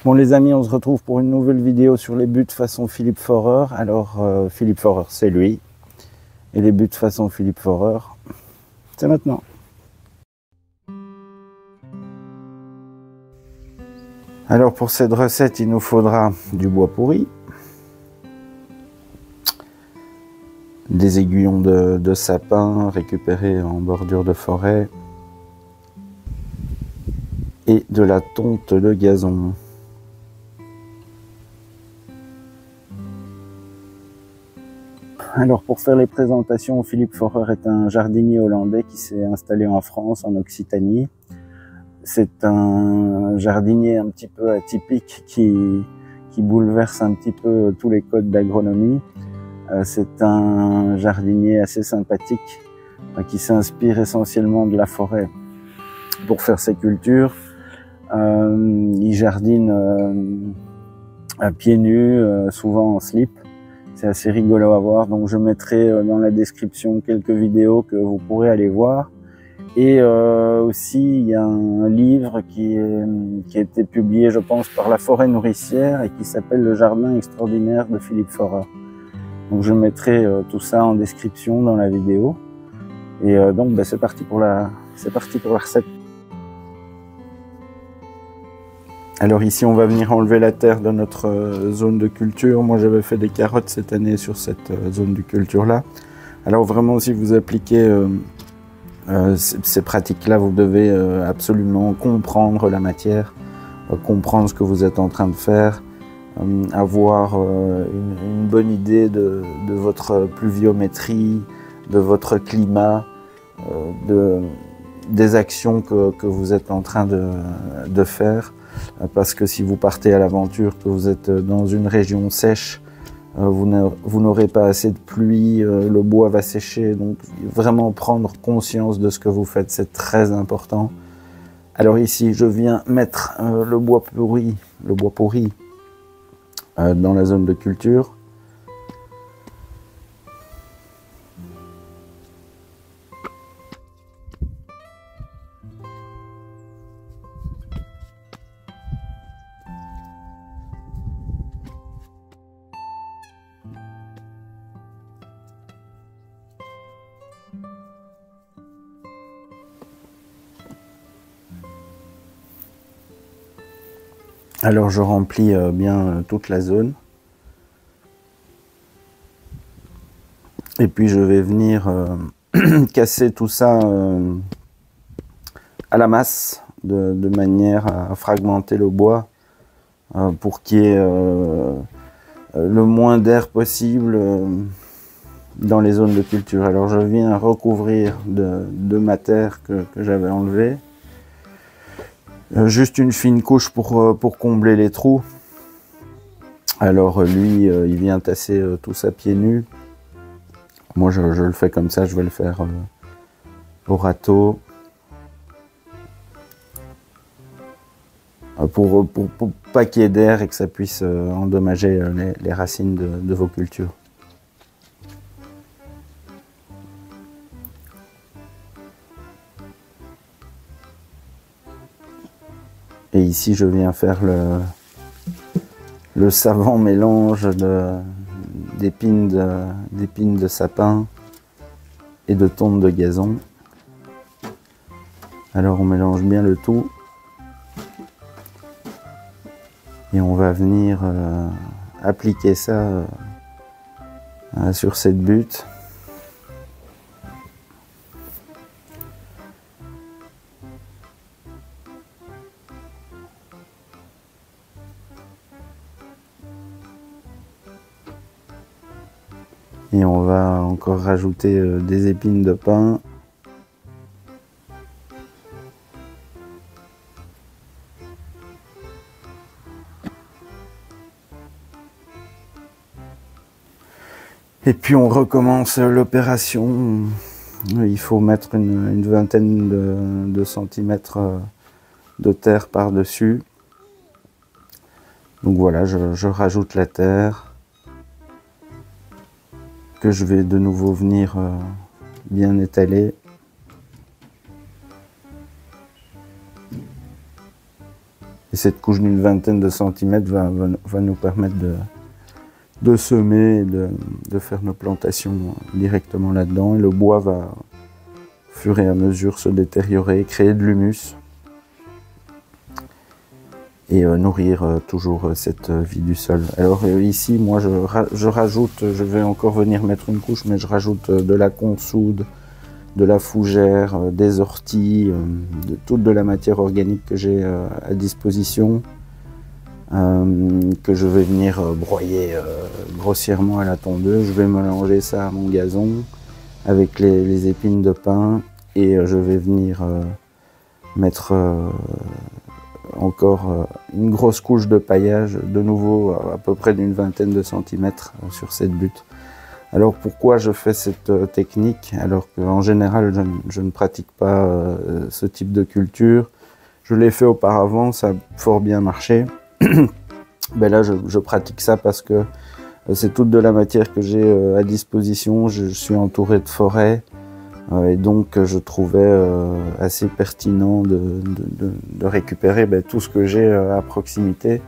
Bon les amis, on se retrouve pour une nouvelle vidéo sur les buts façon Philippe Forer. Alors Philippe Forer c'est lui, et les buts façon Philippe Forer, c'est maintenant. Alors pour cette recette, il nous faudra du bois pourri, des aiguillons de sapin récupérés en bordure de forêt et de la tonte de gazon. Alors pour faire les présentations, Philippe Forer est un jardinier hollandais qui s'est installé en France, en Occitanie. C'est un jardinier un petit peu atypique qui bouleverse un petit peu tous les codes d'agronomie. C'est un jardinier assez sympathique qui s'inspire essentiellement de la forêt pour faire ses cultures. Il jardine à pieds nus, souvent en slip. C'est assez rigolo à voir, donc je mettrai dans la description quelques vidéos que vous pourrez aller voir. Et aussi, il y a un livre qui a été publié, je pense, par la Forêt Nourricière et qui s'appelle Le Jardin extraordinaire de Philippe Forer. Donc je mettrai tout ça en description dans la vidéo. Et donc c'est parti pour la recette. Alors ici, on va venir enlever la terre de notre zone de culture. Moi, j'avais fait des carottes cette année sur cette zone de culture-là. Alors vraiment, si vous appliquez ces pratiques-là, vous devez absolument comprendre la matière, comprendre ce que vous êtes en train de faire, avoir une bonne idée de votre pluviométrie, de votre climat, des actions que vous êtes en train de faire. Parce que si vous partez à l'aventure, que vous êtes dans une région sèche, vous n'aurez pas assez de pluie, le bois va sécher, donc vraiment prendre conscience de ce que vous faites, c'est très important. Alors ici, je viens mettre le bois pourri dans la zone de culture. Alors je remplis bien toute la zone. Et puis je vais venir casser tout ça à la masse, de manière à fragmenter le bois pour qu'il y ait le moins d'air possible dans les zones de culture. Alors je viens recouvrir de ma terre que j'avais enlevée. Juste une fine couche pour combler les trous. Alors lui, il vient tasser tout ça pieds nus. Moi, je le fais comme ça, je vais le faire au râteau. Pour pas qu'il y ait d'air et que ça puisse endommager les racines de vos cultures. Et ici, je viens faire le savant mélange d'épines de sapin et de tonte de gazon. Alors, on mélange bien le tout. Et on va venir appliquer ça sur cette butte. Et on va encore rajouter des épines de pin. Et puis on recommence l'opération. Il faut mettre une vingtaine de centimètres de terre par-dessus. Donc voilà, je rajoute la terre, que je vais de nouveau venir bien étaler. Et cette couche d'une vingtaine de centimètres va nous permettre de semer et de faire nos plantations directement là-dedans. Et le bois va, au fur et à mesure, se détériorer, créer de l'humus et nourrir toujours cette vie du sol. Alors ici, moi, je rajoute, je vais encore venir mettre une couche, mais je rajoute de la consoude, de la fougère, des orties, toute de la matière organique que j'ai à disposition, que je vais venir broyer grossièrement à la tondeuse. Je vais mélanger ça à mon gazon avec les épines de pin et je vais venir mettre encore une grosse couche de paillage, de nouveau à peu près d'une vingtaine de centimètres sur cette butte. Alors pourquoi je fais cette technique alors qu'en général je ne pratique pas ce type de culture? Je l'ai fait auparavant, ça a fort bien marché. Ben là je pratique ça parce que c'est toute de la matière que j'ai à disposition. Je suis entouré de forêts et donc je trouvais assez pertinent de récupérer tout ce que j'ai à proximité.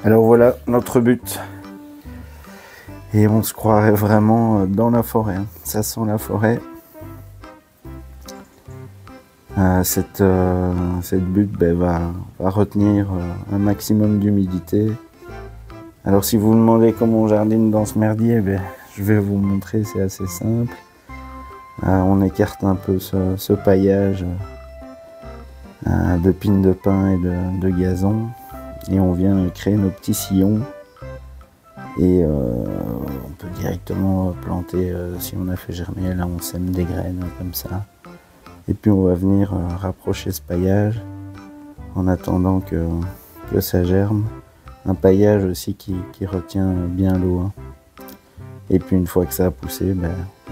Alors voilà notre but. Et on se croirait vraiment dans la forêt. Ça sent la forêt. Cette butte va retenir un maximum d'humidité. Alors si vous me demandez comment on jardine dans ce merdier, je vais vous montrer, c'est assez simple. On écarte un peu ce paillage de pines de pin et de gazon. Et on vient créer nos petits sillons. Et on peut directement planter, si on a fait germer, là on sème des graines comme ça. Et puis on va venir rapprocher ce paillage en attendant que ça germe. Un paillage aussi qui retient bien l'eau. Et puis une fois que ça a poussé,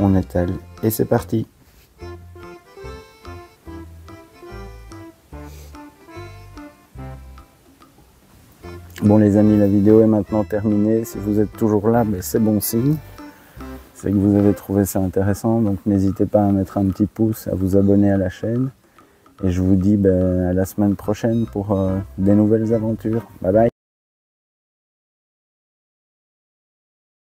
on étale et c'est parti. Bon les amis, la vidéo est maintenant terminée. Si vous êtes toujours là, c'est bon signe. C'est que vous avez trouvé ça intéressant. Donc n'hésitez pas à mettre un petit pouce, à vous abonner à la chaîne. Et je vous dis à la semaine prochaine pour des nouvelles aventures. Bye bye.